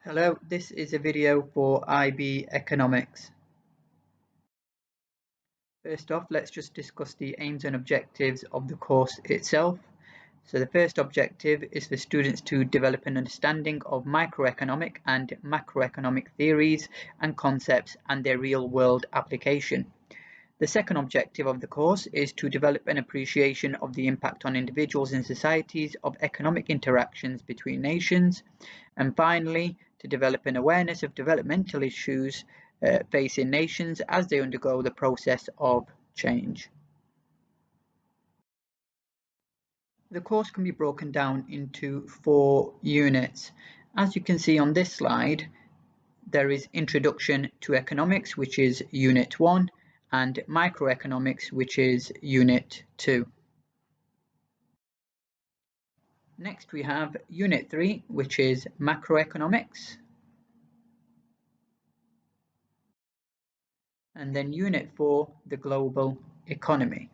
Hello, this is a video for IB Economics. First off, let's just discuss the aims and objectives of the course itself. So the first objective is for students to develop an understanding of microeconomic and macroeconomic theories and concepts and their real-world application. The second objective of the course is to develop an appreciation of the impact on individuals and societies of economic interactions between nations. And finally, to develop an awareness of developmental issues facing nations as they undergo the process of change. The course can be broken down into 4 units. As you can see on this slide, there is Introduction to Economics, which is Unit 1, and Microeconomics, which is Unit 2. Next we have Unit 3, which is Macroeconomics. And then Unit 4, the Global Economy.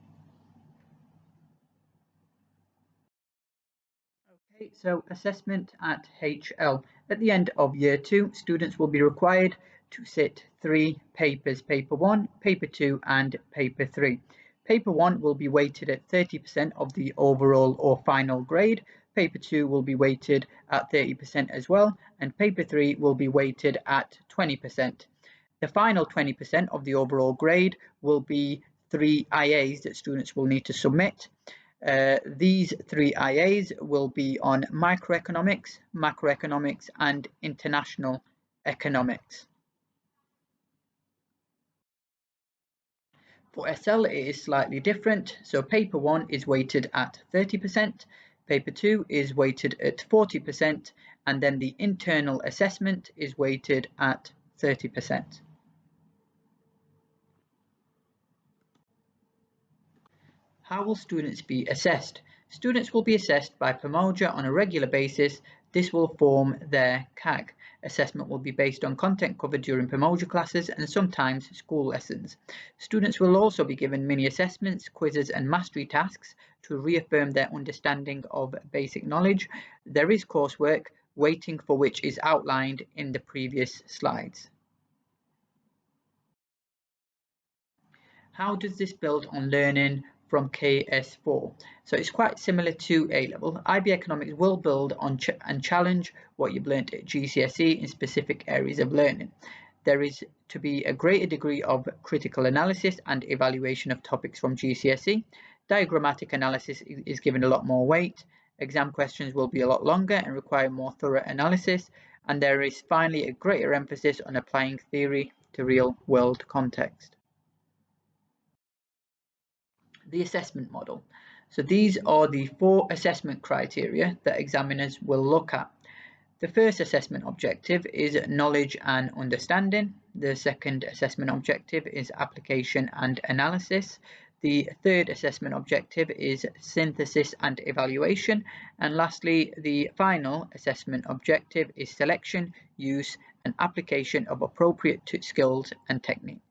Okay, so assessment at HL. At the end of Year 2, students will be required to sit 3 papers, Paper 1, Paper 2 and Paper 3. Paper 1 will be weighted at 30% of the overall or final grade, Paper 2 will be weighted at 30% as well, and Paper 3 will be weighted at 20%. The final 20% of the overall grade will be 3 IAs that students will need to submit. These 3 IAs will be on microeconomics, macroeconomics and international economics. For SL it is slightly different, so paper 1 is weighted at 30%, paper 2 is weighted at 40%, and then the internal assessment is weighted at 30%. How will students be assessed? Students will be assessed by Pomoja on a regular basis. This will form their CAG. Assessment will be based on content covered during Pomoja classes and sometimes school lessons. Students will also be given mini assessments, quizzes and mastery tasks to reaffirm their understanding of basic knowledge. There is coursework, weighting for which is outlined in the previous slides. How does this build on learning from KS4? So it's quite similar to A-level. IB Economics will build on and challenge what you've learnt at GCSE in specific areas of learning. There is to be a greater degree of critical analysis and evaluation of topics from GCSE. Diagrammatic analysis is given a lot more weight. Exam questions will be a lot longer and require more thorough analysis. And there is finally a greater emphasis on applying theory to real-world context. The assessment model. So these are the 4 assessment criteria that examiners will look at. The first assessment objective is knowledge and understanding. The second assessment objective is application and analysis. The third assessment objective is synthesis and evaluation. And lastly, the final assessment objective is selection, use and application of appropriate skills and techniques.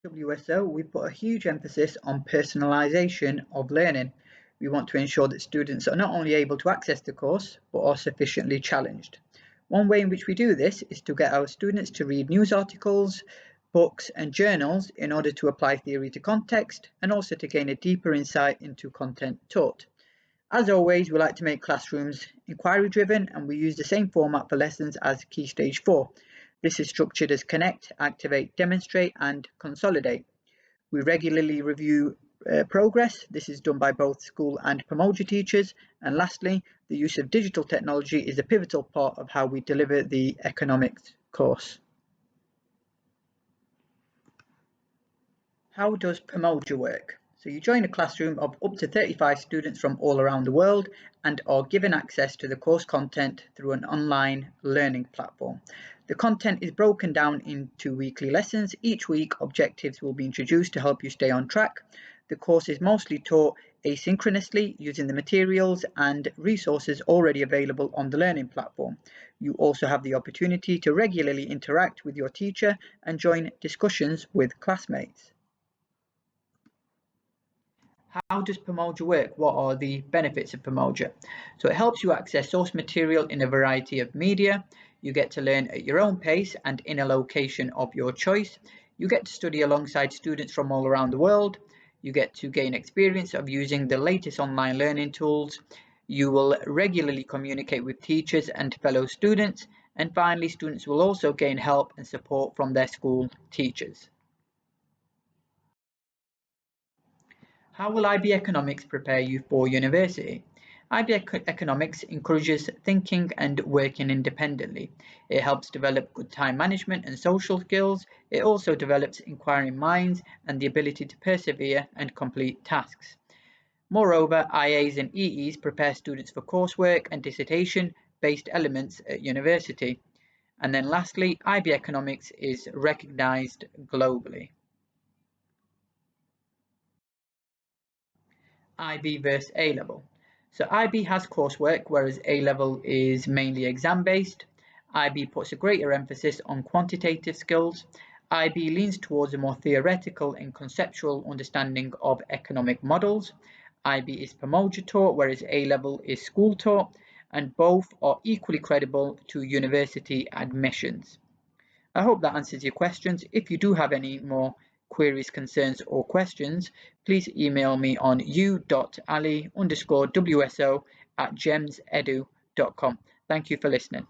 WSO, we put a huge emphasis on personalization of learning. We want to ensure that students are not only able to access the course, but are sufficiently challenged. One way in which we do this is to get our students to read news articles, books and journals in order to apply theory to context and also to gain a deeper insight into content taught. As always, we like to make classrooms inquiry driven and we use the same format for lessons as Key Stage 4. This is structured as connect, activate, demonstrate and consolidate. We regularly review progress. This is done by both school and Pomoja teachers. And lastly, the use of digital technology is a pivotal part of how we deliver the economics course. How does Pomoja work? So you join a classroom of up to 35 students from all around the world and are given access to the course content through an online learning platform. The content is broken down into weekly lessons. Each week, objectives will be introduced to help you stay on track. The course is mostly taught asynchronously using the materials and resources already available on the learning platform. You also have the opportunity to regularly interact with your teacher and join discussions with classmates. How does Pomoja work? What are the benefits of Pomoja? So it helps you access source material in a variety of media. You get to learn at your own pace and in a location of your choice. You get to study alongside students from all around the world. You get to gain experience of using the latest online learning tools. You will regularly communicate with teachers and fellow students. And finally, students will also gain help and support from their school teachers. How will IB Economics prepare you for university? IB Economics encourages thinking and working independently. It helps develop good time management and social skills. It also develops inquiring minds and the ability to persevere and complete tasks. Moreover, IAs and EEs prepare students for coursework and dissertation-based elements at university. And then lastly, IB Economics is recognised globally. IB versus A level. So IB has coursework, whereas A level is mainly exam based. IB puts a greater emphasis on quantitative skills. IB leans towards a more theoretical and conceptual understanding of economic models. IB is Pomoja taught, whereas A level is school taught, and both are equally credible to university admissions. I hope that answers your questions. If you do have any more queries, concerns, or questions, please email me on u.ali_wso@gemsedu.com. Thank you for listening.